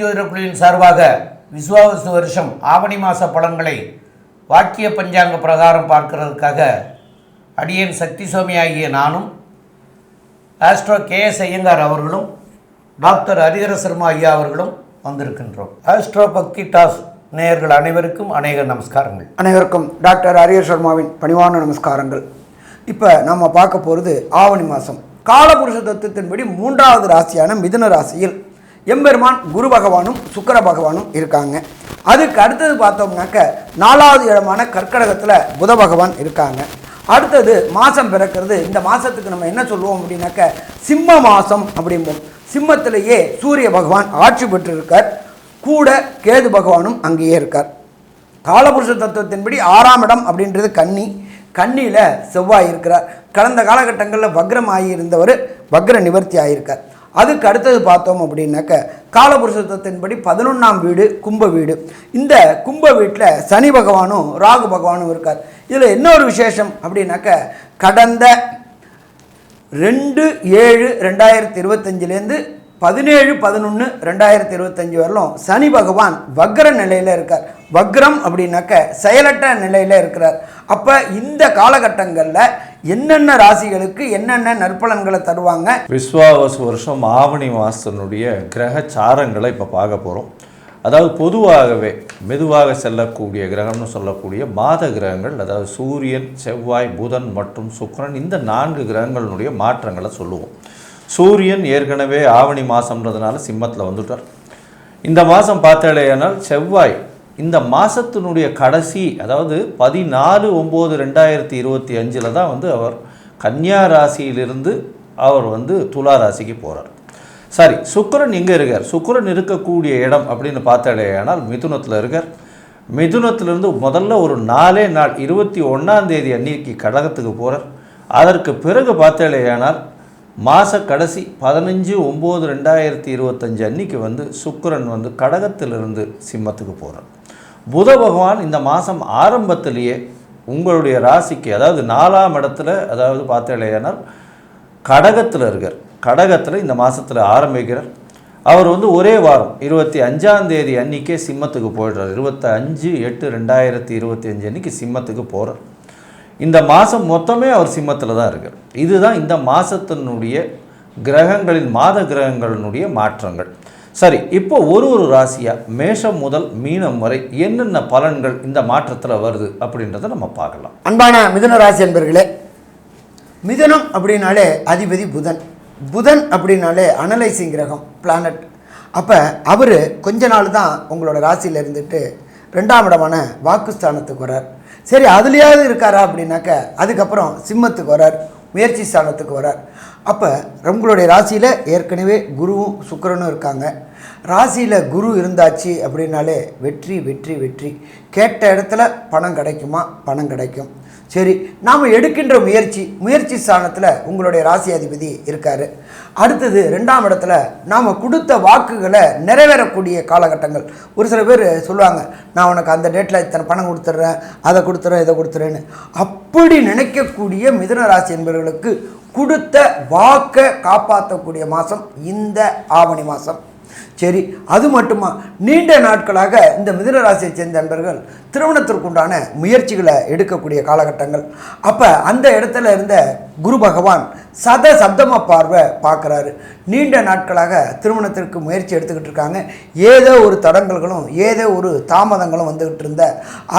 ஜோதிட குழுவின் சார்பாக விசுவாவசு வருஷம் ஆவணி மாத பலன்களை வாக்கிய பஞ்சாங்க பிரகாரம் பார்க்கிறதுக்காக அடியேன் சக்தி சோமி ஆகிய நானும் ஆஸ்ட்ரோ கேஎஸ் ஐயங்கார் அவர்களும் டாக்டர் ஹரிஹர சர்மா ஐயா அவர்களும் வந்திருக்கின்றோம். ஆஸ்ட்ரோ பக்தி டாஸ் நேயர்கள் அனைவருக்கும் அநேக நமஸ்காரங்கள். அனைவருக்கும் டாக்டர் ஹரிஹர சர்மாவின் பணிவான நமஸ்காரங்கள். இப்போ நம்ம பார்க்க போகிறது ஆவணி மாதம் காலபுருஷ தத்துவத்தின்படி 3வது ராசியான மிதுன ராசியில் எம்பெருமான் குரு பகவானும் சுக்கிர பகவானும் இருக்காங்க. அதுக்கு அடுத்தது பார்த்தோம்னாக்க 4வது இடமான கர்க்கடகத்தில் புத பகவான் இருக்காங்க. அடுத்தது மாதம் பிறக்கிறது. இந்த மாதத்துக்கு நம்ம என்ன சொல்லுவோம் அப்படின்னாக்க சிம்ம மாதம் அப்படிம்போம். சிம்மத்திலேயே சூரிய பகவான் ஆட்சி பெற்றிருக்கார், கூட கேது பகவானும் அங்கேயே இருக்கார். காலபுருஷ தத்துவத்தின்படி 6ஆம் இடம் அப்படின்றது கன்னி. கன்னியில் செவ்வாய் இருக்கிறார். கடந்த காலகட்டங்களில் வக்ரம் ஆகியிருந்தவர் வக்ர நிவர்த்தி ஆகியிருக்கார். அதுக்கு அடுத்தது பார்த்தோம் அப்படின்னாக்க காலபுருஷத்தின்படி 11ஆம் வீடு கும்ப வீடு. இந்த கும்ப வீட்டில் சனி பகவானும் ராகு பகவானும் இருக்கார். இதில் என்ன ஒரு விசேஷம் அப்படின்னாக்க கடந்த 2/7/2025 17/11/2025 வரலும் சனி பகவான் வக்ர நிலையில் இருக்கார். வக்ரம் அப்படின்னாக்க செயலற்ற நிலையில் இருக்கிறார். அப்போ இந்த காலகட்டங்களில் என்னென்ன ராசிகளுக்கு என்னென்ன நற்பலன்களை தருவாங்க? விஸ்வாவசு வருஷம் ஆவணி மாதத்தினுடைய கிரக சாரங்களை இப்போ பார்க்க போகிறோம். அதாவது பொதுவாகவே மெதுவாக செல்லக்கூடிய கிரகம்னு சொல்லக்கூடிய மாத கிரகங்கள், அதாவது சூரியன், செவ்வாய், புதன் மற்றும் சுக்கிரன், இந்த 4 கிரகங்களினுடைய மாற்றங்களை சொல்லுவோம். சூரியன் ஏற்கனவே ஆவணி மாதம்ன்றதுனால சிம்மத்தில் வந்துட்டார். இந்த மாதம் பார்த்தாலேயானால் செவ்வாய் இந்த மாதத்தினுடைய கடைசி, அதாவது 14/9/2025 தான் அவர் கன்னியா ராசியிலிருந்து அவர் துலா ராசிக்கு போகிறார். சரி, சுக்கிரன் எங்கே இருக்கார்? சுக்கிரன் இருக்கக்கூடிய இடம் அப்படின்னு பார்த்தாலேயானால் மிதுனத்தில் இருக்கார். மிதுனத்திலிருந்து முதல்ல ஒரு 4 நாள் 21ஆம் தேதி அன்னைக்கு கடகத்துக்கு போகிறார். அதற்கு பிறகு பார்த்தாலேயானால் மாத கடைசி 15/9/2025 அன்னைக்கு சுக்கிரன் கடகத்திலிருந்து சிம்மத்துக்கு போகிறார். புத பகவான் இந்த மாதம் ஆரம்பத்திலேயே உங்களுடைய ராசிக்கு, அதாவது 4ஆம் இடத்துல, அதாவது பார்த்தேனால் கடகத்தில் இருக்கார். கடகத்தில் இந்த மாதத்தில் ஆரம்பிக்கிறார். அவர் ஒரே வாரம் 25ஆம் தேதி அன்றைக்கே சிம்மத்துக்கு போயிடுறார். 25/8/2025 அன்றைக்கி சிம்மத்துக்கு போகிறார். இந்த மாதம் மொத்தமே அவர் சிம்மத்தில் தான் இருக்கார். இதுதான் இந்த மாதத்தினுடைய கிரகங்களின், மாத கிரகங்களினுடைய மாற்றங்கள். சரி, இப்போ ஒரு ராசியாக மேஷம் முதல் மீனம் வரை என்னென்ன பலன்கள் இந்த மாற்றத்தில் வருது அப்படின்றத நம்ம பார்க்கலாம். அன்பான மிதுன ராசி என்பர்களே, மிதுனம் அப்படின்னாலே அதிபதி புதன். புதன் அப்படின்னாலே அனலைசிங் கிரகம், பிளானட். அப்போ அவர் கொஞ்ச நாள் தான் உங்களோட ராசியில் இருந்துட்டு 2ஆம் இடமான வாக்குஸ்தானத்துக்கு வரார். சரி, அதுலேயாவது இருக்காரா அப்படின்னாக்க அதுக்கப்புறம் சிம்மத்துக்கு வரார், முயற்சி ஸ்தானத்துக்கு வரார். அப்போ உங்களுடைய ராசியில் ஏற்கனவே குருவும் சுக்கிரனும் இருக்காங்க. ராசியில் குரு இருந்தாச்சு அப்படின்னாலே வெற்றி வெற்றி வெற்றி. கேட்ட இடத்துல பணம் கிடைக்குமா? பணம் கிடைக்கும். சரி, நாம் எடுக்கின்ற முயற்சி ஸ்தானத்தில் உங்களுடைய ராசி அதிபதி இருக்கார். அடுத்தது 2ஆம் இடத்துல நாம் கொடுத்த வாக்குகளை நிறைவேறக்கூடிய காலகட்டங்கள். ஒரு சில பேர் சொல்லுவாங்க, நான் உனக்கு அந்த டேட்டில் இத்தனை பணம் கொடுத்துட்றேன், அதை கொடுத்துட்றேன், இதை கொடுத்துறேன்னு. அப்படி நினைக்கக்கூடிய மிதுன ராசி என்பவர்களுக்கு கொடுத்த வாக்கை காப்பாற்றக்கூடிய மாதம் இந்த ஆவணி மாதம். சரி, அது மட்டுமா, நீண்ட நாட்களாக இந்த மிதுன ராசியை சேர்ந்த நண்பர்கள் திருமணத்திற்குண்டான முயற்சிகளை எடுக்கக்கூடிய காலகட்டங்கள். அப்போ அந்த இடத்துல இருந்த குரு பகவான் சப்தம பார்வை பார்க்குறாரு. நீண்ட நாட்களாக திருமணத்திற்கு முயற்சி எடுத்துக்கிட்டு இருக்காங்க. ஏதோ ஒரு தடங்கல்களும் ஏதோ ஒரு தாமதங்களும் வந்துக்கிட்டு இருந்த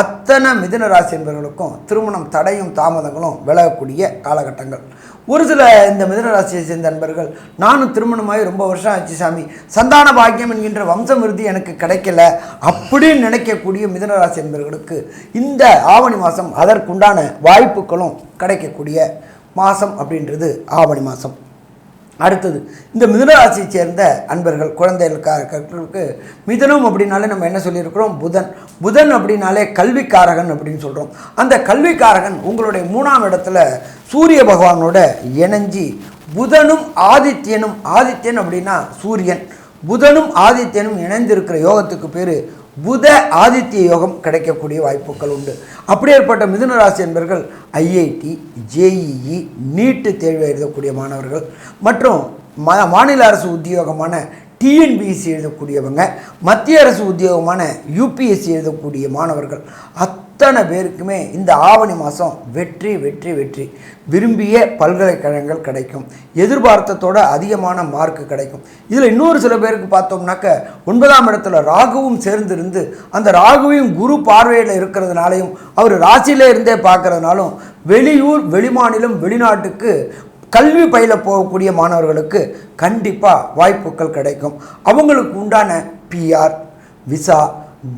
அத்தனை மிதுன ராசி என்பவர்களுக்கும் திருமணம் தடையும் தாமதங்களும் விலகக்கூடிய காலகட்டங்கள். ஒரு சில இந்த மிதுன ராசியை சேர்ந்த நண்பர்கள், நானும் திருமணமாகி ரொம்ப வருஷம் ஆச்சு சாமி, சந்தான பாக்கியம் என்கின்ற வம்ச விருதி எனக்கு கிடைக்கல அப்படின்னு நினைக்கக்கூடிய மிதுன ராசி என்பவர்களுக்கு இந்த ஆவணி மாதம் அதற்குண்டான வாய்ப்புகளும் கிடைக்கக்கூடிய மாதம் அப்படின்றது ஆவணி மாதம். அடுத்தது இந்த மிதுன ராசியை சேர்ந்த அன்பர்கள், குழந்தைகளுக்கு மிதுனம் அப்படின்னாலே நம்ம என்ன சொல்லியிருக்கிறோம்? புதன் அப்படின்னாலே கல்விக்காரகன் அப்படின்னு சொல்கிறோம். அந்த கல்விக்காரகன் உங்களுடைய 3ஆம் இடத்துல சூரிய பகவானோட இணைஞ்சி புதனும் ஆதித்யனும், ஆதித்யன் அப்படின்னா சூரியன், புதனும் ஆதித்யனும் இணைந்திருக்கிற யோகத்துக்கு பேர் புத ஆதித்ய யோகம் கிடைக்கக்கூடிய வாய்ப்புகள் உண்டு. அப்படி ஏற்பட்ட மிதுன ராசி என்பவர்கள் ஐஐடி, ஜேஇஇ, நீட்டு தேர்வு எழுதக்கூடிய மாணவர்கள் மற்றும் மாநில அரசு உத்தியோகமான டிஎன்பிஎஸ்சி எழுதக்கூடியவங்க, மத்திய அரசு உத்தியோகமான யூபிஎஸ்சி எழுதக்கூடிய மாணவர்கள் அத்தனை பேருக்குமே இந்த ஆவணி மாதம் வெற்றி வெற்றி வெற்றி. விரும்பிய பல்கலைக்கழகங்கள் கிடைக்கும், எதிர்பார்த்ததோட அதிகமான மார்க்கு கிடைக்கும். இதில் இன்னொரு சில பேருக்கு பார்த்தோம்னாக்க 9ஆம் இடத்துல ராகுவும் சேர்ந்திருந்து அந்த ராகுவையும் குரு பார்வையில் இருக்கிறதுனாலையும் அவர் ராசியிலே இருந்தே பார்க்கறதுனாலும் வெளியூர், வெளிமாநிலம், வெளிநாட்டுக்கு கல்வி பயில போகக்கூடிய மாணவர்களுக்கு கண்டிப்பாக வாய்ப்புகள் கிடைக்கும். அவங்களுக்கு உண்டான பிஆர், விசா,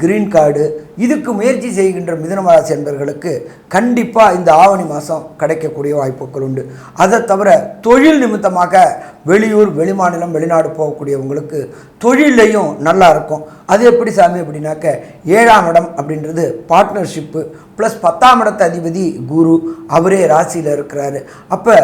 கிரீன் கார்டு இதுக்கு முயற்சி செய்கின்ற மிதுனராசி என்பவர்களுக்கு கண்டிப்பாக இந்த ஆவணி மாதம் கிடைக்கக்கூடிய வாய்ப்புகள் உண்டு. அதை தவிர தொழில் நிமித்தமாக வெளியூர், வெளிமாநிலம், வெளிநாடு போகக்கூடியவங்களுக்கு தொழிலையும் நல்லா இருக்கும். அது எப்படி சாமி அப்படின்னாக்க 7ஆம் இடம் அப்படின்றது பார்ட்னர்ஷிப்பு ப்ளஸ் 10ஆம் இடத்து அதிபதி குரு, அவரே ராசியில் இருக்கிறாரு. அப்போ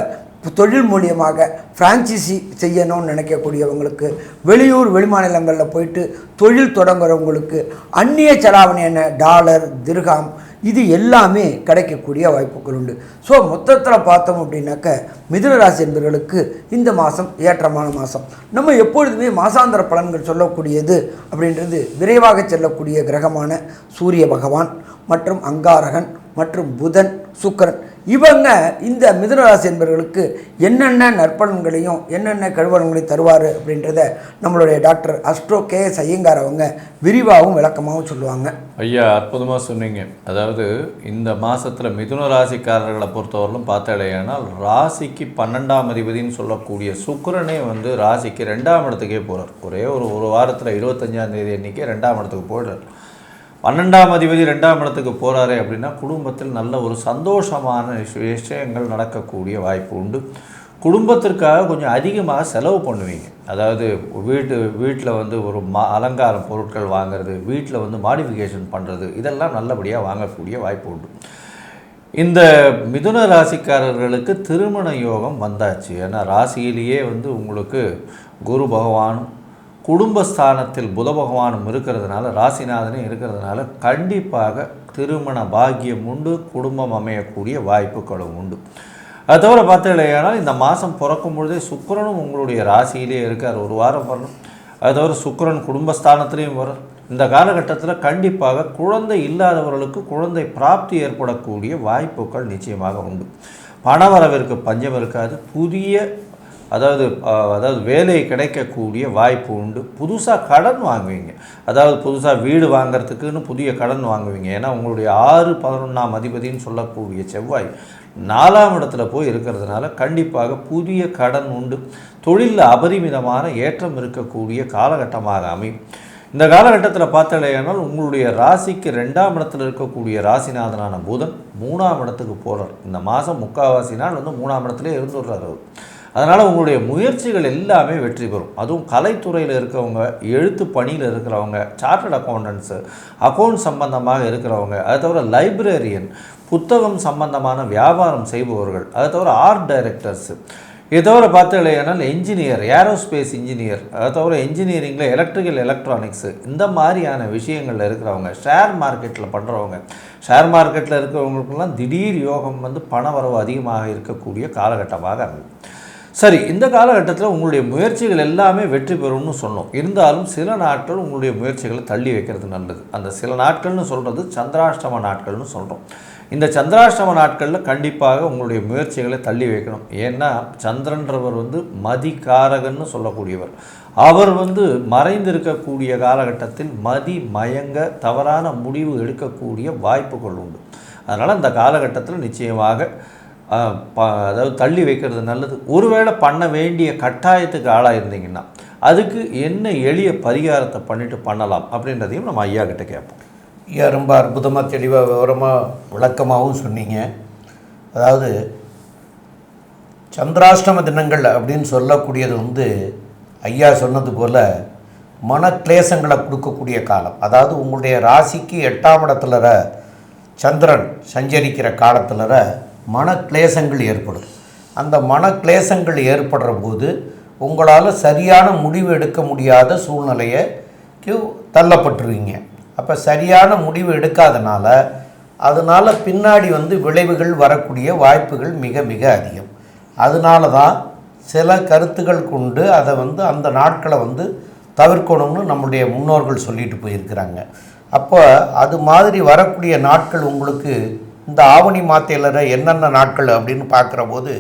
தொழில் மூலியமாக ஃப்ரான்ச்சைசி செய்யணும்னு நினைக்கக்கூடியவங்களுக்கு, வெளியூர், வெளிமாநிலங்களில் போயிட்டு தொழில் தொடங்குறவங்களுக்கு அந்நிய செலாவணி டாலர், திர்ஹாம் இது எல்லாமே கிடைக்கக்கூடிய வாய்ப்புகள் உண்டு. ஸோ மொத்தத்தில் பார்த்தோம் அப்படின்னாக்க மிதுனராசி என்பவர்களுக்கு இந்த மாதம் ஏற்றமான மாதம். நம்ம எப்பொழுதுமே மாசாந்திர பலன்கள் சொல்லக்கூடியது அப்படின்றது விரைவாக செல்லக்கூடிய கிரகமான சூரிய பகவான் மற்றும் அங்காரகன் மற்றும் புதன், சுக்கிரன் இவங்க இந்த மிதுனராசி என்பவர்களுக்கு என்னென்ன நற்பலன்களையும் என்னென்ன கழுவலங்களையும் தருவார் அப்படின்றத நம்மளுடைய டாக்டர் அஸ்ட்ரோ கேஎஸ் ஐயங்கார் அவங்க விரிவாகவும் விளக்கமாகவும் சொல்லுவாங்க. ஐயா, அற்புதமாக சொன்னீங்க. அதாவது இந்த மாதத்தில் மிதுன ராசிக்காரர்களை பொறுத்தவரையிலும் பார்த்தாலேயானால் ராசிக்கு 12ஆம் அதிபதினு சொல்லக்கூடிய சுக்கிரனே வந்து ராசிக்கு 2ஆம் இடத்துக்கே போகிறார். ஒரே ஒரு வாரத்தில் 25ஆம் தேதி அன்றைக்கி 2ஆம் இடத்துக்கு போயிடுறார். 12ஆம் அதிபதி 2ஆம் இடத்துக்கு போகிறாரே அப்படின்னா குடும்பத்தில் நல்ல ஒரு சந்தோஷமான விஷயங்கள் நடக்கக்கூடிய வாய்ப்பு உண்டு. குடும்பத்திற்காக கொஞ்சம் அதிகமாக செலவு பண்ணுவீங்க. அதாவது வீட்டில் வந்து ஒரு அலங்கார பொருட்கள் வாங்கிறது, வீட்டில் வந்து மாடிஃபிகேஷன் பண்ணுறது, இதெல்லாம் நல்லபடியாக வாங்கக்கூடிய வாய்ப்பு உண்டு. இந்த மிதுன ராசிக்காரர்களுக்கு திருமண யோகம் வந்தாச்சு. ஏன்னா ராசியிலேயே வந்து உங்களுக்கு குரு பகவான், குடும்பஸ்தானத்தில் புத பகவானும் இருக்கிறதுனால, ராசிநாதனே இருக்கிறதுனால கண்டிப்பாக திருமண பாக்கியம் உண்டு, குடும்பம் அமையக்கூடிய வாய்ப்புகளும் உண்டு. அது தவிர பார்த்தீங்களேனால் இந்த மாதம் பிறக்கும் பொழுதே சுக்கிரனும் உங்களுடைய ராசியிலே இருக்கார், ஒரு வாரம் வரணும். அது தவிர சுக்கிரன் குடும்பஸ்தானத்துலேயும் வரும். இந்த காலகட்டத்தில் கண்டிப்பாக குழந்தை இல்லாதவர்களுக்கு குழந்தை பிராப்தி ஏற்படக்கூடிய வாய்ப்புகள் நிச்சயமாக உண்டு. பணவரவிற்கு பஞ்சம் இருக்காது. அதாவது வேலை கிடைக்கக்கூடிய வாய்ப்பு உண்டு. புதுசாக கடன் வாங்குவீங்க. அதாவது புதுசாக வீடு வாங்கிறதுக்குன்னு புதிய கடன் வாங்குவீங்க. ஏன்னா உங்களுடைய 6, 11ஆம் அதிபதினு சொல்லக்கூடிய செவ்வாய் 4ஆம் இடத்துல போய் இருக்கிறதுனால கண்டிப்பாக புதிய கடன் உண்டு. தொழிலில் அபரிமிதமான ஏற்றம் இருக்கக்கூடிய காலகட்டமாக அமையும். இந்த காலகட்டத்தில் பார்த்தாலேயானால் உங்களுடைய ராசிக்கு 2ஆம் இடத்துல இருக்கக்கூடிய ராசிநாதனான புதன் 3ஆம் இடத்துக்கு போகிறார். இந்த மாதம் முக்கால்வாசி நாள் வந்து 3ஆம் இடத்துல இருந்துடுறார் அவர். அதனால் உங்களுடைய முயற்சிகள் எல்லாமே வெற்றி பெறும். அதுவும் கலைத்துறையில் இருக்கிறவங்க, எழுத்து பணியில் இருக்கிறவங்க, சார்ட்டர்ட் அக்கௌண்டன்ஸு, அக்கௌண்ட் சம்பந்தமாக இருக்கிறவங்க, அதை தவிர லைப்ரரியன், புத்தகம் சம்பந்தமான வியாபாரம் செய்பவர்கள், அதை தவிர ஆர்ட் டைரக்டர்ஸு, இதை தவிர பார்த்தீங்கன்னா என்ஜினியர், ஏரோஸ்பேஸ் இன்ஜினியர், அதை தவிர என்ஜினியரிங்கில் எலக்ட்ரிக்கல், எலக்ட்ரானிக்ஸு இந்த மாதிரியான விஷயங்களில் இருக்கிறவங்க, ஷேர் மார்க்கெட்டில் பண்ணுறவங்க, ஷேர் மார்க்கெட்டில் இருக்கிறவங்களுக்கெல்லாம் திடீர் யோகம் வந்து பணவரவு அதிகமாக இருக்கக்கூடிய காலகட்டமாக அமையும். சரி, இந்த காலகட்டத்தில் உங்களுடைய முயற்சிகள் எல்லாமே வெற்றி பெறும்னு சொன்னோம். இருந்தாலும் சில நாட்கள் உங்களுடைய முயற்சிகளை தள்ளி வைக்கிறது நல்லது. அந்த சில நாட்கள்னு சொல்கிறது சந்திராஷ்டம நாட்கள்னு சொல்கிறோம். இந்த சந்திராஷ்டம நாட்களில் கண்டிப்பாக உங்களுடைய முயற்சிகளை தள்ளி வைக்கணும். ஏன்னா சந்திரன்றவர் வந்து மதிகாரகன்னு சொல்லக்கூடியவர். அவர் வந்து மறைந்திருக்கக்கூடிய காலகட்டத்தில் மதி மயங்க தவறான முடிவு எடுக்கக்கூடிய வாய்ப்புகள் உண்டு. அதனால் அந்த காலகட்டத்தில் நிச்சயமாக அதாவது தள்ளி வைக்கிறது நல்லது. ஒருவேளை பண்ண வேண்டிய கட்டாயத்துக்கு ஆளாக இருந்தீங்கன்னா அதுக்கு என்ன எளிய பரிகாரத்தை பண்ணிட்டு பண்ணலாம் அப்படின்றதையும் நம்ம ஐயா கிட்ட கேட்போம். ஐயா ரொம்ப அற்புதமாக, தெளிவாக, விவரமாக, விளக்கமாகவும் சொன்னீங்க. அதாவது சந்திராஷ்டம தினங்கள் அப்படின்னு சொல்லக்கூடியது வந்து ஐயா சொன்னது போல் மனக்லேசங்களை கொடுக்கக்கூடிய காலம். அதாவது உங்களுடைய ராசிக்கு 8ஆம் இடத்துல சந்திரன் சஞ்சரிக்கிற காலத்தில் மனக்லேசங்கள் ஏற்படும். அந்த மனக்லேசங்கள் ஏற்படுற போது உங்களால் சரியான முடிவு எடுக்க முடியாத சூழ்நிலைக்கு தள்ளப்பட்டுருவீங்க. அப்போ சரியான முடிவு எடுக்காதனால அதனால் பின்னாடி வந்து விளைவுகள் வரக்கூடிய வாய்ப்புகள் மிக மிக அதிகம். அதனால தான் சில கருத்துக்கள் கொண்டு அதை வந்து அந்த நாட்களை வந்து தவிர்க்கணும்னு நம்முடைய முன்னோர்கள் சொல்லிட்டு போயிருக்கிறாங்க. அப்போ அது மாதிரி வரக்கூடிய நாட்கள் உங்களுக்கு இந்த ஆவணி மாதத்தில் என்னென்ன நாட்கள் அப்படின்னு பார்க்குற போது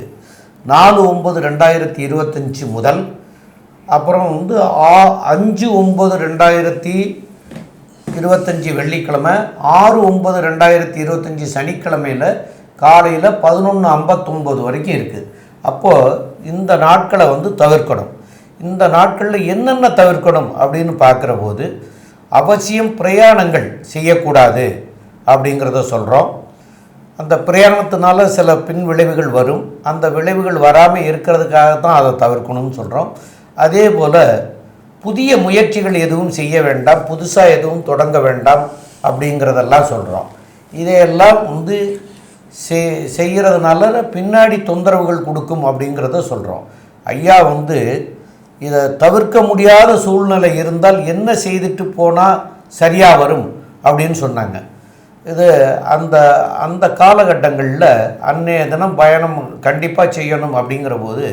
4/9/2025 முதல் அப்புறம் 5/9/2025 வெள்ளிக்கிழமை, 6/9/2025 சனிக்கிழமையில் காலையில் 11:59 வரைக்கும் இருக்குது. அப்போது இந்த நாட்களை தவிர்க்கணும். இந்த நாட்களில் என்னென்ன தவிர்க்கணும் அப்படின்னு பார்க்குற போது அவசியம் பிரயாணங்கள் செய்யக்கூடாது அப்படிங்கிறத சொல்கிறோம். அந்த பிரயாணத்தினால சில பின் விளைவுகள் வரும். அந்த விளைவுகள் வராமல் இருக்கிறதுக்காகத்தான் அதை தவிர்க்கணும்னு சொல்கிறோம். அதே போல் புதிய முயற்சிகள் எதுவும் செய்ய வேண்டாம், புதுசாக எதுவும் தொடங்க வேண்டாம் அப்படிங்கிறதெல்லாம் சொல்கிறோம். இதையெல்லாம் செய்கிறதுனால பின்னாடி தொந்தரவுகள் கொடுக்கும் அப்படிங்கிறத சொல்கிறோம். ஐயா இதை தவிர்க்க முடியாத சூழ்நிலை இருந்தால் என்ன செய்துட்டு போனால் சரியாக வரும் அப்படின்னு சொன்னாங்க. இது அந்த காலகட்டங்களில் அன்றைய தினம் பயணம் கண்டிப்பாக செய்யணும் அப்படிங்கிற போது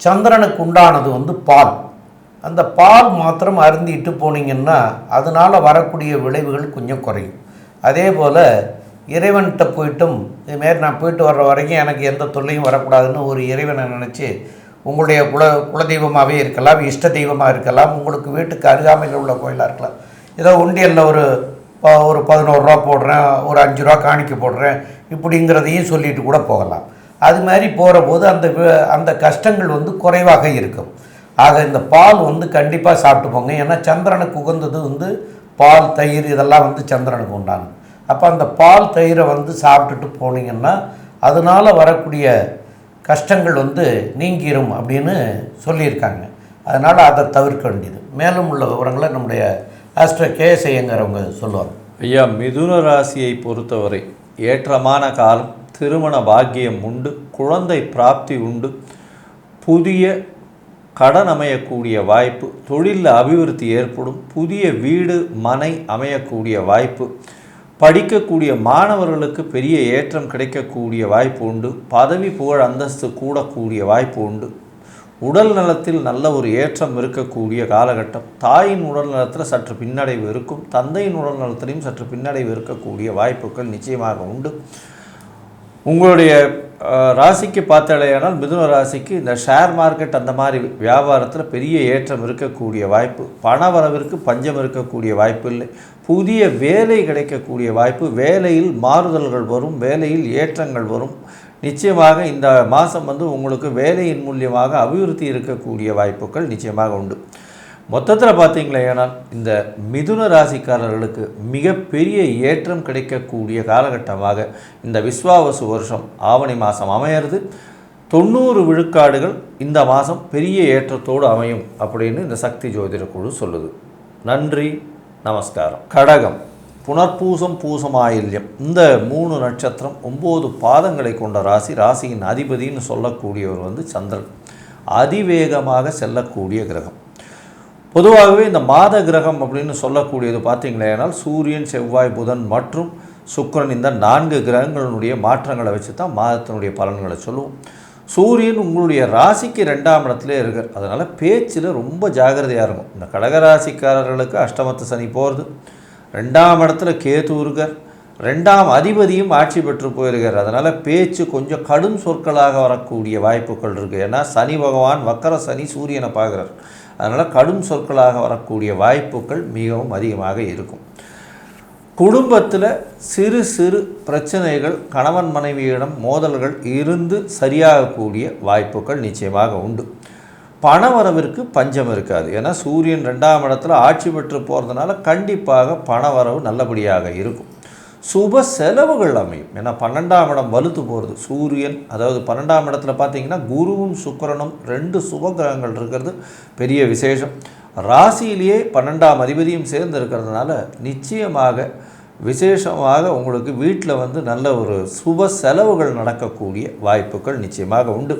சந்திரனுக்கு உண்டானது பால். அந்த பால் மாத்திரம் அருந்திட்டு போனீங்கன்னா அதனால் வரக்கூடிய விளைவுகள் கொஞ்சம் குறையும். அதே போல் இறைவன்கிட்ட போய்ட்டும் இதுமாரி நான் போயிட்டு வர்ற வரைக்கும் எனக்கு எந்த தொல்லையும் வரக்கூடாதுன்னு ஒரு இறைவனை நினச்சி உங்களுடைய குலதெய்வமாகவே இருக்கலாம், இஷ்ட தெய்வமாக இருக்கலாம், உங்களுக்கு வீட்டுக்கு அருகாமையில் உள்ள கோயிலாக இருக்கலாம். ஏதோ உண்டியலில் ஒரு 11 ரூபா போடுறேன், ஒரு 5 ரூபா காணிக்க போடுறேன் இப்படிங்கிறதையும் சொல்லிட்டு கூட போகலாம். அது மாதிரி போகிற போது அந்த கஷ்டங்கள் குறைவாக இருக்கும். ஆக இந்த பால் கண்டிப்பாக சாப்பிட்டு போங்க. ஏன்னா சந்திரனுக்கு உகந்தது பால், தயிர் இதெல்லாம் சந்திரனுக்கு உண்டானது. அப்போ அந்த பால் தயிரை சாப்பிட்டுட்டு போனீங்கன்னா அதனால் வரக்கூடிய கஷ்டங்கள் நீங்கிரும் அப்படின்னு சொல்லியிருக்காங்க. அதனால் அதை தவிர்க்க வேண்டியது. மேலும் உள்ள விவரங்களை நம்முடைய ஆஸ்ட்ரோ கேஎஸ் ஐயங்கிறவங்க சொல்லுவாங்க. ஐயா, மிதுன ராசியை பொறுத்தவரை ஏற்றமான காலம், திருமண பாக்கியம் உண்டு, குழந்தை பிராப்தி உண்டு, புதிய கடன் அமையக்கூடிய வாய்ப்பு, தொழிலில் அபிவிருத்தி ஏற்படும், புதிய வீடு மனை அமையக்கூடிய வாய்ப்பு, படிக்கக்கூடிய மாணவர்களுக்கு பெரிய ஏற்றம் கிடைக்கக்கூடிய வாய்ப்பு உண்டு, பதவி புகழ் அந்தஸ்து கூடக்கூடிய வாய்ப்பு உண்டு, உடல் நலத்தில் நல்ல ஒரு ஏற்றம் இருக்கக்கூடிய காலகட்டம், தாயின் உடல் நலத்தில் சற்று பின்னடைவு இருக்கும், தந்தையின் உடல் நலத்திலையும் சற்று பின்னடைவு இருக்கக்கூடிய வாய்ப்புகள் நிச்சயமாக உண்டு. உங்களுடைய ராசிக்கு பார்த்தாலேயானால் மிதுன ராசிக்கு இந்த ஷேர் மார்க்கெட் அந்த மாதிரி வியாபாரத்தில் பெரிய ஏற்றம் இருக்கக்கூடிய வாய்ப்பு, பண வரவிற்கு பஞ்சம் இருக்கக்கூடிய வாய்ப்பு இல்லை, புதிய வேலை கிடைக்கக்கூடிய வாய்ப்பு, வேலையில் மாறுதல்கள் வரும், வேலையில் ஏற்றங்கள் வரும். நிச்சயமாக இந்த மாதம் உங்களுக்கு வேலையின் மூலியமாக அபிவிருத்தி இருக்கக்கூடிய வாய்ப்புகள் நிச்சயமாக உண்டு. மொத்தத்தில் பார்த்தீங்களே, ஏனால் இந்த மிதுன ராசிக்காரர்களுக்கு மிகப்பெரிய ஏற்றம் கிடைக்கக்கூடிய காலகட்டமாக இந்த விஸ்வாவசு வருஷம் ஆவணி மாதம் அமையிறது. 90 விழுக்காடுகள் இந்த மாதம் பெரிய ஏற்றத்தோடு அமையும் அப்படின்னு இந்த சக்தி ஜோதிட குழு சொல்லுது. நன்றி, நமஸ்காரம். கடகம், புனர்பூசம், பூசமாயில்யம், இந்த 3 நட்சத்திரம் 9 பாதங்களை கொண்ட ராசி. ராசியின் அதிபதினு சொல்லக்கூடியவர் சந்திரன், அதிவேகமாக செல்லக்கூடிய கிரகம். பொதுவாகவே இந்த மாத கிரகம் அப்படின்னு சொல்லக்கூடியது பார்த்தீங்களேனால் சூரியன், செவ்வாய், புதன் மற்றும் சுக்கிரன், இந்த 4 கிரகங்களுடைய மாற்றங்களை வச்சு தான் மாதத்தினுடைய பலன்களை சொல்லுவோம். சூரியன் உங்களுடைய ராசிக்கு 2ஆம் இடத்துல இருக்கார். அதனால் பேச்சில் ரொம்ப ஜாகிரதையாக இருக்கும். இந்த கடகராசிக்காரர்களுக்கு அஷ்டமத்து சனி போகிறது, 2ஆம் இடத்துல கேது இருக்கார், 2ஆம் அதிபதியும் ஆட்சி பெற்று போயிருக்கார். அதனால் பேச்சு கொஞ்சம் கடும் சொற்களாக வரக்கூடிய வாய்ப்புகள் இருக்குது. ஏன்னா சனி பகவான் வக்கர சனி சூரியனை பார்க்குறார். அதனால் கடும் சொற்களாக வரக்கூடிய வாய்ப்புகள் மிகவும் அதிகமாக இருக்கும். குடும்பத்தில் சிறு சிறு பிரச்சனைகள், கணவன் மனைவியிடம் மோதல்கள் இருந்து சரியாகக்கூடிய வாய்ப்புகள் நிச்சயமாக உண்டு. பணவரவிற்கு பஞ்சம் இருக்காது. ஏன்னா சூரியன் 2ஆம் இடத்துல ஆட்சி பெற்று போகிறதுனால கண்டிப்பாக பணவரவு நல்லபடியாக இருக்கும். சுப செலவுகள் அமையும். ஏன்னா 12ஆம் இடம் வலுத்து போகிறது. சூரியன், அதாவது 12ஆம் இடத்துல பார்த்தீங்கன்னா குருவும் சுக்கிரனும் 2 சுப கிரகங்கள் இருக்கிறது பெரிய விசேஷம். ராசியிலேயே 12ஆம் அதிபதியும் சேர்ந்து இருக்கிறதுனால நிச்சயமாக விசேஷமாக உங்களுக்கு வீட்டில் நல்ல ஒரு சுப செலவுகள் நடக்கக்கூடிய வாய்ப்புகள் நிச்சயமாக உண்டு.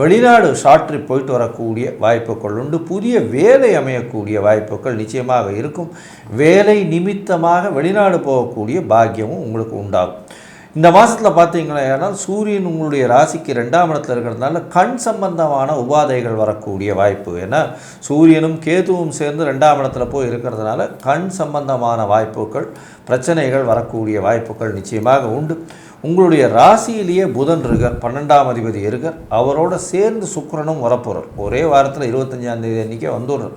வெளிநாடு ஷார்ட் ட்ரிப் போயிட்டு வரக்கூடிய வாய்ப்புகள் உண்டு. புதிய வேலை அமையக்கூடிய வாய்ப்புகள் நிச்சயமாக இருக்கும். வேலை நிமித்தமாக வெளிநாடு போகக்கூடிய பாக்கியமும் உங்களுக்கு உண்டாகும். இந்த மாதத்தில் பார்த்தீங்கன்னா சூரியன் உங்களுடைய ராசிக்கு 2ஆம் இடத்துல இருக்கிறதுனால கண் சம்பந்தமான உபாதைகள் வரக்கூடிய வாய்ப்பு. ஏன்னா சூரியனும் கேதுவும் சேர்ந்து 2ஆம் இடத்துல போய் இருக்கிறதுனால கண் சம்பந்தமான வாய்ப்புகள், பிரச்சனைகள் வரக்கூடிய வாய்ப்புகள் நிச்சயமாக உண்டு. உங்களுடைய ராசியிலேயே புதன் இருக்கார், 12ஆம் அதிபதி இருக்கார், அவரோட சேர்ந்து சுக்கிரனும் வரப்போகிறார். ஒரே வாரத்தில் 25ஆம் தேதி அன்றைக்கே வந்துடுறார்.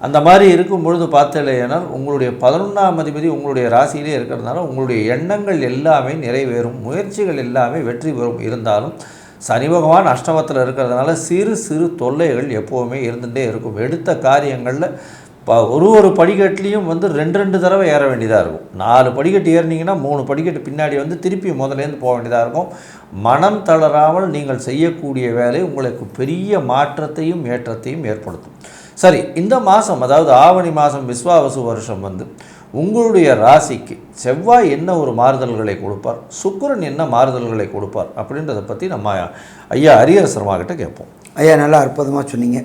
அந்த மாதிரி இருக்கும் பொழுது பார்த்தலையானால் உங்களுடைய 11ஆம் அதிபதி உங்களுடைய ராசியிலே இருக்கிறதுனால உங்களுடைய எண்ணங்கள் எல்லாமே நிறைவேறும், முயற்சிகள் எல்லாமே வெற்றி பெறும். இருந்தாலும் சனி பகவான் அஷ்டமத்தில் இருக்கிறதுனால சிறு சிறு தொல்லைகள் எப்போவுமே இருந்துகிட்டே இருக்கும். எடுத்த காரியங்களில் ஒரு படிக்கட்டுலேயும் 2 தடவை ஏற வேண்டியதாக இருக்கும். 4 படிக்கட்டு ஏறினீங்கன்னா 3 படிக்கட்டு பின்னாடி திருப்பி முதலேருந்து போக வேண்டியதாக இருக்கும். மனம் தளராமல் நீங்கள் செய்யக்கூடிய வேலை உங்களுக்கு பெரிய மாற்றத்தையும் ஏற்றத்தையும் ஏற்படுத்தும். சரி, இந்த மாதம் அதாவது ஆவணி மாதம் விஸ்வாவசு வருஷம் உங்களுடைய ராசிக்கு செவ்வாய் என்ன ஒரு மாறுதல்களை கொடுப்பார், சுக்கிரன் என்ன மாறுதல்களை கொடுப்பார் அப்படின்றத பற்றி நம்ம ஐயா ஹரிஹர சர்மா கிட்ட கேட்போம். ஐயா, நல்லா அற்புதமாக சொன்னீங்க.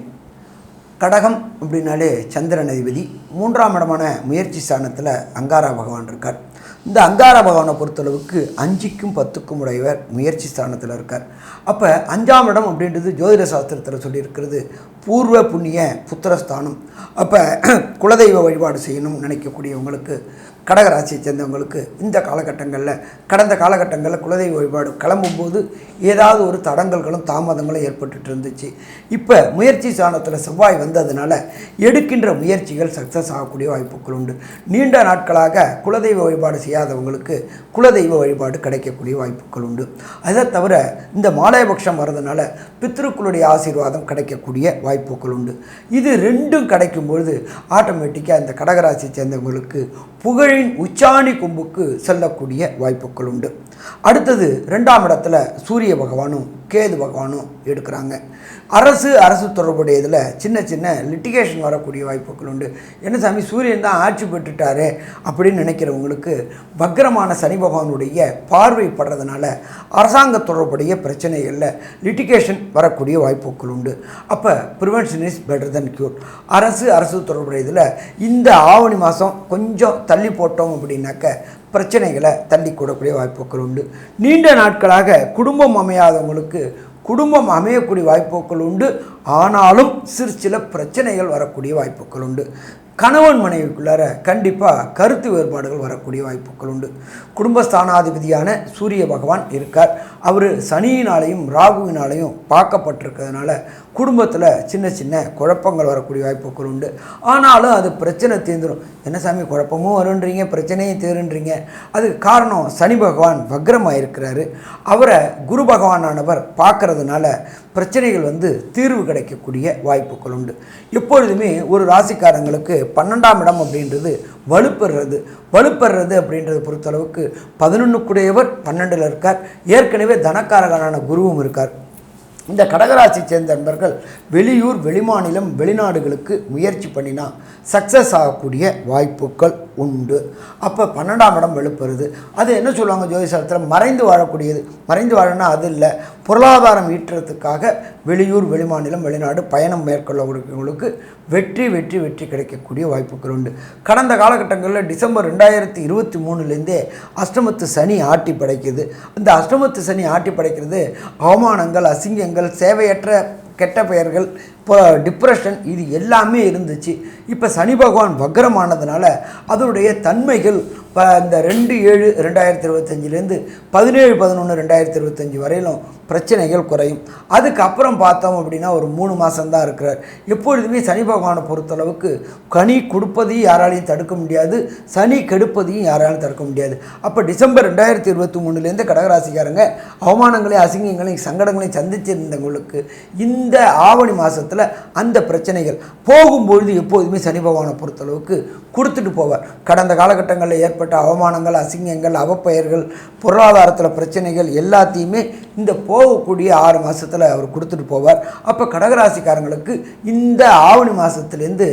கடகம் அப்படின்னாலே சந்திரன் அதிபதி, 3ஆம் இடமான முயற்சி ஸ்தானத்தில் அங்காரா பகவான் இருக்கார். இந்த அங்காரா பகவானை பொறுத்தளவுக்கு 5க்கும் 10க்கும் உடையவர் முயற்சி ஸ்தானத்தில் இருக்கார். அப்போ 5ஆம் இடம் அப்படின்றது ஜோதிட சாஸ்திரத்தில் சொல்லியிருக்கிறது பூர்வ புண்ணிய புத்திரஸ்தானம். அப்போ குலதெய்வ வழிபாடு செய்யணும்னு நினைக்கக்கூடியவங்களுக்கு, கடகராசியை சேர்ந்தவங்களுக்கு இந்த காலகட்டங்களில், கடந்த காலகட்டங்களில் குலதெய்வ வழிபாடு கிளம்பும்போது ஏதாவது ஒரு தடங்கல்களும் தாமதங்களும் ஏற்பட்டு இருந்துச்சு. இப்போ முயற்சி ஸ்தானத்தில் செவ்வாய் வந்ததுனால எடுக்கின்ற முயற்சிகள் சக்ஸஸ் ஆகக்கூடிய வாய்ப்புகள் உண்டு. நீண்ட நாட்களாக குலதெய்வ வழிபாடு செய்யாதவங்களுக்கு குலதெய்வ வழிபாடு கிடைக்கக்கூடிய வாய்ப்புகள் உண்டு. அதை தவிர இந்த மாலைபக்ஷம் வர்றதுனால பித்ருக்களுடைய ஆசீர்வாதம் கிடைக்கக்கூடிய வாய்ப்புகள் உண்டு. இது ரெண்டும் கிடைக்கும்பொழுது ஆட்டோமேட்டிக்காக இந்த கடகராசியை சேர்ந்தவங்களுக்கு புகழின் உச்சாணி கொம்புக்கு செல்லக்கூடிய வாய்ப்புகள் உண்டு. அடுத்தது 2ஆம் இடத்துல சூரிய பகவானும் கேது பகவானும் எடுக்கிறாங்க. அரசு தொடர்புடைய இதில் சின்ன சின்ன லிட்டிகேஷன் வரக்கூடிய வாய்ப்புகள் உண்டு. என்ன சாமி, சூரியன் தான் ஆட்சி பெற்றுட்டாரு அப்படின்னு நினைக்கிறவங்களுக்கு வக்ரமான சனி பகவானுடைய பார்வை படுறதுனால அரசாங்க தொடர்புடைய பிரச்சனைகளில் லிட்டிகேஷன் வரக்கூடிய வாய்ப்புகள் உண்டு. அப்போ prevention is better then cure. அரசு தொடர்புடைய இதில் இந்த ஆவணி மாதம் கொஞ்சம் தள்ளி போட்டோம் அப்படின்னாக்க பிரச்சனைகளை தள்ளி கூடக்கூடிய வாய்ப்புகள் உண்டு. நீண்ட நாட்களாக குடும்பம் அமையாதவங்களுக்கு குடும்பம் அமையக்கூடிய வாய்ப்புகள் உண்டு. ஆனாலும் சில பிரச்சனைகள் வரக்கூடிய வாய்ப்புகள் உண்டு. கணவன் மனைவிக்குள்ளார கண்டிப்பாக கருத்து வேறுபாடுகள் வரக்கூடிய வாய்ப்புகள் உண்டு. குடும்பஸ்தானாதிபதியான சூரிய பகவான் இருக்கார். அவர் சனியினாலையும் ராகுவினாலையும் பார்க்கப்பட்டிருக்கிறதுனால குடும்பத்தில் சின்ன சின்ன குழப்பங்கள் வரக்கூடிய வாய்ப்புகள் உண்டு. ஆனாலும் அது பிரச்சனை தீர்ந்துடும். என்ன சாமி, குழப்பமும் வருன்றீங்க, பிரச்சனையும் தீருன்றீங்க. அதுக்கு காரணம் சனி பகவான் வக்ரமாக இருக்கிறாரு. அவரை குரு பகவானானவர் பார்க்கறதுனால பிரச்சனைகள் தீர்வு கிடைக்கக்கூடிய வாய்ப்புகள் உண்டு. எப்பொழுதுமே ஒரு ராசிக்காரங்களுக்கு 12ஆம் இடம் அப்படின்றது வலுப்பெறுறது அப்படின்றத பொறுத்தளவுக்கு 11க்குடையவர் 12ல் இருக்கார். ஏற்கனவே தனக்காரகனான குருவும் இருக்கார். இந்த கடகராசி சேர்ந்த நண்பர்கள் வெளியூர், வெளிமாநிலம், வெளிநாடுகளுக்கு முயற்சி பண்ணினா சக்ஸஸ் ஆகக்கூடிய வாய்ப்புகள் உண்டு. அப்போ 12ஆம் இடம் வலுப்பெறுது. அது என்ன சொல்லுவாங்க ஜோதிஷத்தில், மறைந்து வாழக்கூடியது. மறைந்து வாழனா அது இல்லை, பொருளாதாரம் ஈட்டுறதுக்காக வெளியூர், வெளிமாநிலம், வெளிநாடு பயணம் மேற்கொள்ளக்கூடியவங்களுக்கு வெற்றி கிடைக்கக்கூடிய வாய்ப்புகள் உண்டு. கடந்த காலகட்டங்களில் டிசம்பர் 2023 அஷ்டமத்து சனி ஆட்டி படைக்குது. இந்த அஷ்டமத்து சனி ஆட்டி படைக்கிறது அவமானங்கள், அசிங்கங்கள், சேவையற்ற கெட்ட பெயர்கள், இப்போ டிப்ரெஷன், இது எல்லாமே இருந்துச்சு. இப்போ சனி பகவான் வக்ரமானதுனால அதனுடைய தன்மைகள் இந்த 2/7/2025 17/11/2025 வரையிலும் பிரச்சனைகள் குறையும். அதுக்கப்புறம் பார்த்தோம் அப்படின்னா ஒரு 3 மாதம்தான் இருக்கிறார். எப்பொழுதுமே சனி பகவானை பொறுத்தளவுக்கு கனி கொடுப்பதையும் யாராலையும் தடுக்க முடியாது, சனி கெடுப்பதையும் யாராலையும் தடுக்க முடியாது. அப்போ டிசம்பர் 2023 கடகராசிக்காரங்க அவமானங்களையும், அசிங்கங்களையும், சங்கடங்களையும் சந்திச்சிருந்தவங்களுக்கு இந்த ஆவணி மாதத்தில் அந்த பிரச்சனைகள் போகும்பொழுது எப்போதுமே சனி பகவானை பொறுத்தளவுக்கு கொடுத்துட்டு போவார். கடந்த காலகட்டங்களில் ஏற்பட்ட அவமானங்கள், அசிங்கங்கள், அவப்பெயர்கள், பொருளாதாரத்தில் பிரச்சனைகள் எல்லாத்தையுமே இந்த போகக்கூடிய 6 மாதத்தில் அவர் கொடுத்துட்டு போவார். அப்போ கடகராசிக்காரங்களுக்கு இந்த ஆவணி மாதத்துலேருந்து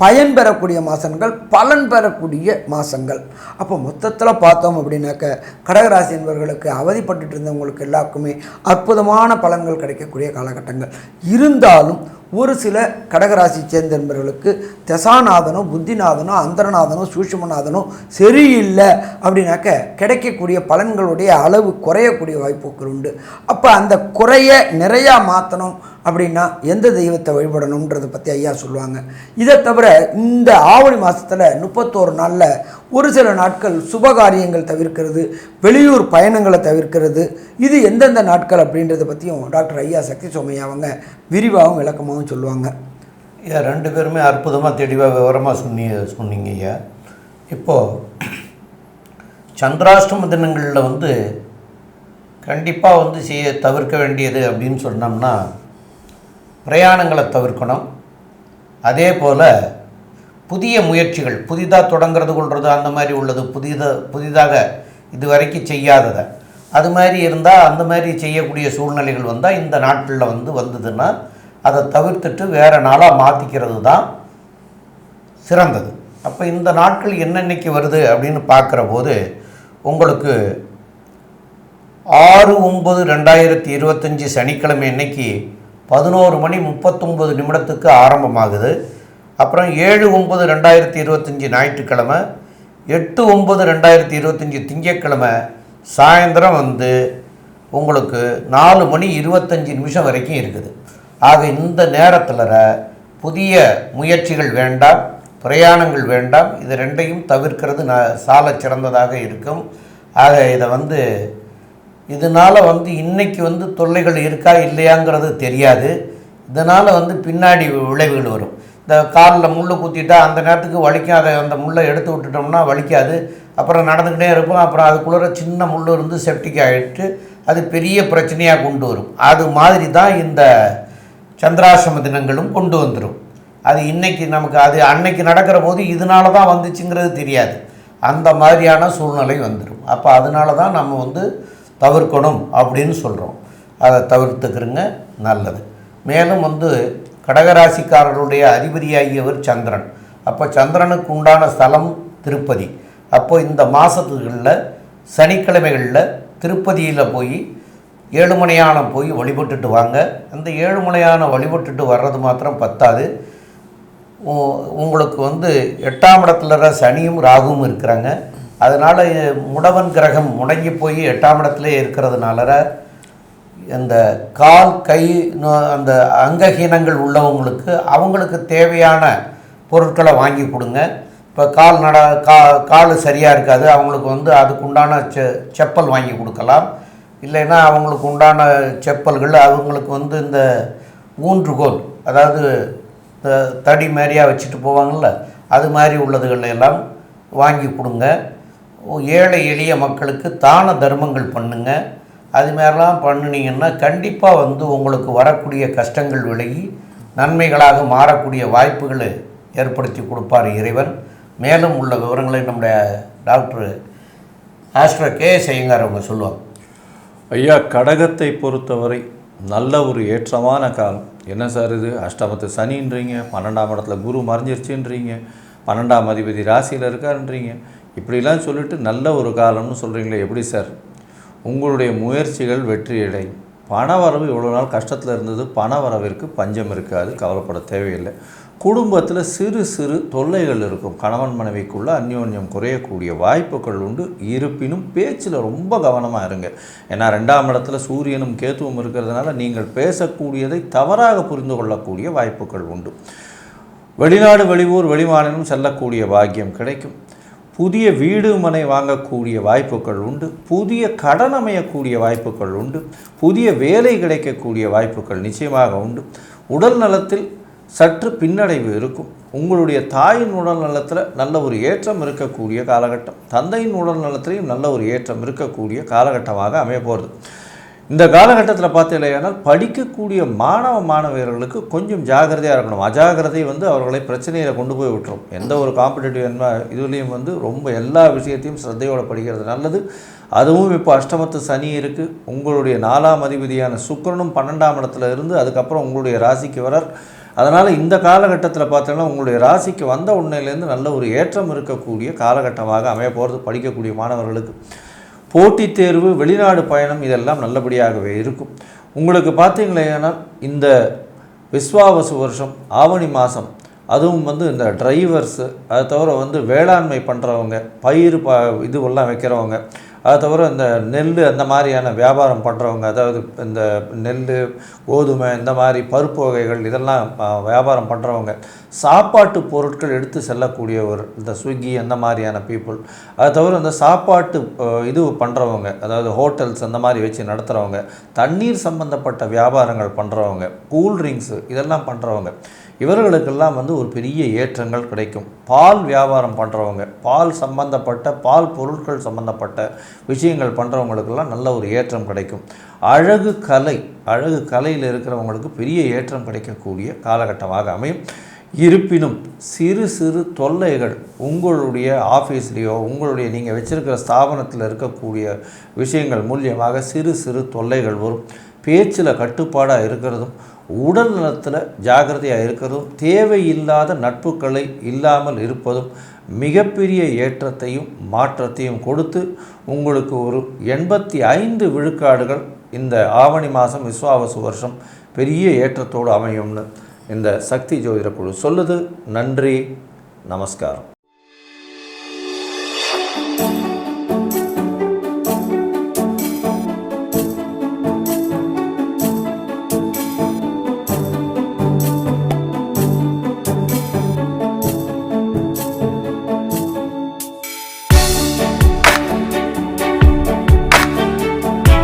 பயன் பெறக்கூடிய மாதங்கள், பலன் பெறக்கூடிய மாதங்கள். அப்போ மொத்தத்தில் பார்த்தோம் அப்படின்னாக்க கடகராசி என்பவர்களுக்கு அவதிப்பட்டு இருந்தவங்களுக்கு எல்லாருக்குமே அற்புதமான பலன்கள் கிடைக்கக்கூடிய காலகட்டங்கள். இருந்தாலும் ஒரு சில கடகராசி சேர்ந்த நண்பர்களுக்கு தசாநாதனோ புத்திநாதனோ அந்தரநாதனோ சூட்சுமநாதனோ சரியில்லை அப்படின்னாக்க கிடைக்கக்கூடிய பலன்களுடைய அளவு குறையக்கூடிய வாய்ப்புகள் உண்டு. அப்போ அந்த குறைய நிறையா மாற்றணும் அப்படின்னா எந்த தெய்வத்தை வழிபடணுன்றதை பற்றி ஐயா சொல்லுவாங்க. இதை தவிர இந்த ஆவணி மாதத்தில் 31 நாளில் ஒரு சில நாட்கள் சுபகாரியங்கள் தவிர்க்கிறது, வெளியூர் பயணங்களை தவிர்க்கிறது, இது எந்தெந்த நாட்கள் அப்படின்றத பற்றியும் டாக்டர் ஐயா சக்தி சோமையா அவங்க விரிவாகவும் விளக்கமாகவும் சொல்லுவாங்க. ஐயா 2 பேருமே அற்புதமாக தெளிவாக விவரமாக சொன்னீங்க ஐயா. இப்போது சந்திராஷ்டம தினங்களில் கண்டிப்பாக தவிர்க்க வேண்டியது அப்படின்னு சொன்னோம்னா பிரயாணங்களை தவிர்க்கணும். அதே போல் புதிய முயற்சிகள் புதிதாக தொடங்கிறது கொள்வது அந்த மாதிரி உள்ளது புதிதாக இது வரைக்கும் செய்யாததை அது மாதிரி இருந்தால் அந்த மாதிரி செய்யக்கூடிய சூழ்நிலைகள் வந்தால் இந்த நாட்களில் வந்ததுன்னா அதை தவிர்த்துட்டு வேறு நாளாக மாற்றிக்கிறது தான் சிறந்தது. அப்போ இந்த நாட்கள் என்னென்னைக்கு வருது அப்படின்னு பார்க்குற போது உங்களுக்கு 6/9/2025 சனிக்கிழமை அன்னைக்கு 11:39 ஆரம்பமாகுது. அப்புறம் 7/9/2025 ஞாயிற்றுக்கிழமை, 8/9/2025 திங்கட்கிழமை சாயந்தரம் உங்களுக்கு 4:25 வரைக்கும் இருக்குது. ஆக இந்த நேரத்தில் புதிய முயற்சிகள் வேண்டாம், பிரயாணங்கள் வேண்டாம். இது ரெண்டையும் தவிர்க்கிறது சால சிறந்ததாக இருக்கும். ஆக இதை இதனால் இன்றைக்கி தொல்லைகள் இருக்கா இல்லையாங்கிறது தெரியாது. இதனால் பின்னாடி விளைவுகள் வரும். இந்த காலில் முள் குத்திட்டா அந்த நேரத்துக்கு வலிக்கும், அதை அந்த முள்ளை எடுத்து விட்டுட்டோம்னா வலிக்காது. அப்புறம் நடந்துக்கிட்டே இருப்போம். அப்புறம் அதுக்குள்ளே சின்ன முள் இருந்து செப்டிக் ஆகிட்டு அது பெரிய பிரச்சனையாக கொண்டு வரும். அது மாதிரி தான் இந்த சந்திராசிரம தினங்களும் கொண்டு வந்துடும். அது இன்றைக்கி நமக்கு அது அன்னைக்கு நடக்கிற போது இதனால தான் வந்துச்சுங்கிறது தெரியாது. அந்த மாதிரியான சூழ்நிலை வந்துடும். அப்போ அதனால தான் நம்ம தவிர்க்கணும் அப்படின்னு சொல்கிறோம். அதை தவிர்த்துக்கிறங்க நல்லது. மேலும் கடகராசிக்காரருடைய அதிபதியாகியவர் சந்திரன். அப்போ சந்திரனுக்கு உண்டான ஸ்தலம் திருப்பதி. அப்போ இந்த மாதத்துகளில் சனிக்கிழமைகளில் திருப்பதியில் போய் ஏழுமலையானம் போய் வழிபட்டுட்டு வாங்க. அந்த ஏழுமலையான வழிபட்டுட்டு வர்றது மாத்திரம் பத்தாது. உங்களுக்கு 8ஆம் இடத்துல சனியும் ராகுவும் இருக்கிறாங்க. அதனால் முடவன் கிரகம் முடங்கி போய் 8ஆம் இடத்துல இருக்கிறதுனால அந்த கால் கை அந்த அங்கஹீனங்கள் உள்ளவங்களுக்கு அவங்களுக்கு தேவையான பொருட்களை வாங்கி கொடுங்க. இப்போ கால் சரியாக இருக்காது, அவங்களுக்கு அதுக்குண்டான செப்பல் வாங்கி கொடுக்கலாம். இல்லைன்னா அவங்களுக்கு உண்டான செப்பல்கள் அவங்களுக்கு இந்த ஊன்றுகோல், அதாவது தடி மாதிரியாக வச்சுட்டு போவாங்கள்ல, அது மாதிரி உள்ளதுகள் எல்லாம் வாங்கி கொடுங்க. ஏழை எளிய மக்களுக்கு தான தர்மங்கள் பண்ணுங்க. அது மாதிரிலாம் பண்ணினீங்கன்னா கண்டிப்பாக உங்களுக்கு வரக்கூடிய கஷ்டங்கள் விலகி நன்மைகளாக மாறக்கூடிய வாய்ப்புகளை ஏற்படுத்தி கொடுப்பார் இறைவன். மேலும் உள்ள விவரங்களை நம்முடைய டாக்டர் ஆஸ்ட்ரோ கே.எஸ். ஐயங்கார் அவங்க சொல்லுவாங்க. ஐயா, கடகத்தை பொறுத்தவரை நல்ல ஒரு ஏற்றமான காலம். என்ன சார் இது, அஷ்டமத்து சனின்றீங்க, 12ஆம் இடத்துல குரு மறைஞ்சிருச்சுன்றீங்க, 12ஆம் அதிபதி ராசியில் இருக்காருன்றீங்க, இப்படிலாம் சொல்லிட்டு நல்ல ஒரு காலம்னு சொல்கிறீங்களே, எப்படி சார்? உங்களுடைய முயற்சிகள் வெற்றியடையும். பணவரவு இவ்வளோ நாள் கஷ்டத்தில் இருந்தது, பணவரவிற்கு பஞ்சம் இருக்காது, கவலைப்பட தேவையில்லை. குடும்பத்தில் சிறு சிறு தொல்லைகள் இருக்கும். கணவன் மனைவிக்குள்ள அந்யோன்யம் குறையக்கூடிய வாய்ப்புகள் உண்டு. இருப்பினும் பேச்சில் ரொம்ப கவனமாக இருங்க. ஏன்னா 2ஆம் இடத்துல சூரியனும் கேத்துவும் இருக்கிறதுனால நீங்கள் பேசக்கூடியதை தவறாக புரிந்து கொள்ளக்கூடிய வாய்ப்புகள் உண்டு. வெளிநாடு வெளியூர் வெளிமாநிலம் செல்லக்கூடிய பாக்கியம் கிடைக்கும். புதிய வீடு மனை வாங்கக்கூடிய வாய்ப்புகள் உண்டு. புதிய கடன் அமையக்கூடிய வாய்ப்புகள் உண்டு. புதிய வேலை கிடைக்கக்கூடிய வாய்ப்புகள் நிச்சயமாக உண்டு. உடல் நலத்தில் சற்று பின்னடைவு இருக்கும். உங்களுடைய தாயின் உடல் நலத்தில் நல்ல ஒரு ஏற்றம் இருக்கக்கூடிய காலகட்டம், தந்தையின் உடல் நலத்திலையும் நல்ல ஒரு ஏற்றம் இருக்கக்கூடிய காலகட்டமாக அமைய போகிறது. இந்த காலகட்டத்தில் பார்த்தீங்கன்னா படிக்கக்கூடிய மாணவர்களுக்கு கொஞ்சம் ஜாகிரதையாக இருக்கணும். அஜாகிரதை அவர்களை பிரச்சனையில் கொண்டு போய் விட்டுரும். எந்த ஒரு காம்படிட்டிவ் இதுலேயும் ரொம்ப எல்லா விஷயத்தையும் சிரத்தையோடு படிக்கிறது நல்லது. அதுவும் இப்போ அஷ்டமத்து சனி இருக்குது. உங்களுடைய 4ஆம் அதிபதியான சுக்கிரனும் 12ஆம் இடத்துல இருந்து அதுக்கப்புறம் உங்களுடைய ராசிக்கு வரார். அதனால் இந்த காலகட்டத்தில் பார்த்தீங்கன்னா உங்களுடைய ராசிக்கு வந்த உடனேலேருந்து நல்ல ஒரு ஏற்றம் இருக்கக்கூடிய காலகட்டமாக அமைய போகிறது படிக்கக்கூடிய மாணவர்களுக்கு. போட்டித் தேர்வு, வெளிநாடு பயணம் இதெல்லாம் நல்லபடியாகவே இருக்கும். உங்களுக்கு பார்த்தீங்களேனால் இந்த விஸ்வாவசு வருஷம் ஆவணி மாதம், அதுவும் வந்து இந்த டிரைவர்ஸு, அதை தவிர வந்து வேளாண்மை பண்ணுறவங்க, பயிர் இதுவெல்லாம் வைக்கிறவங்க, அதை தவிர இந்த நெல் அந்த மாதிரியான வியாபாரம் பண்ணுறவங்க, அதாவது இந்த நெல், கோதுமை, இந்த மாதிரி பருப்பு வகைகள் இதெல்லாம் வியாபாரம் பண்ணுறவங்க, சாப்பாட்டு பொருட்கள் எடுத்து செல்லக்கூடியவர், இந்த ஸ்விக்கி அந்த மாதிரியான பீப்புள், அதை தவிர இந்த சாப்பாட்டு இது பண்ணுறவங்க, அதாவது ஹோட்டல்ஸ் அந்த மாதிரி வச்சு நடத்துகிறவங்க, தண்ணீர் சம்பந்தப்பட்ட வியாபாரங்கள் பண்ணுறவங்க, கூல்ட்ரிங்க்ஸு இதெல்லாம் பண்ணுறவங்க, இவர்களுக்கெல்லாம் வந்து ஒரு பெரிய ஏற்றங்கள் கிடைக்கும். பால் வியாபாரம் பண்ணுறவங்க, பால் சம்பந்தப்பட்ட பால் பொருட்கள் சம்பந்தப்பட்ட விஷயங்கள் பண்ணுறவங்களுக்கெல்லாம் நல்ல ஒரு ஏற்றம் கிடைக்கும். அழகு கலையில் இருக்கிறவங்களுக்கு பெரிய ஏற்றம் கிடைக்கக்கூடிய காலகட்டமாக அமையும். இருப்பினும் சிறு சிறு தொல்லைகள் உங்களுடைய ஆஃபீஸ்லேயோ உங்களுடைய நீங்கள் வச்சுருக்கிற ஸ்தாபனத்தில் இருக்கக்கூடிய விஷயங்கள் மூலியமாக சிறு சிறு தொல்லைகள் வரும். பேச்சில் கட்டுப்பாடாக இருக்கிறதும், உடல் நலத்தில் ஜாக்கிரதையாக இருக்கிறதும், தேவையில்லாத நட்புகளை இல்லாமல் இருப்பதும் மிகப்பெரிய ஏற்றத்தையும் மாற்றத்தையும் கொடுத்து உங்களுக்கு ஒரு 85 விழுக்காடுகள் இந்த ஆவணி மாதம் விஸ்வாவசு வருஷம் பெரிய ஏற்றத்தோடு அமையும்னு இந்த சக்தி ஜோதிட குழு சொல்லுது. நன்றி, நமஸ்காரம்.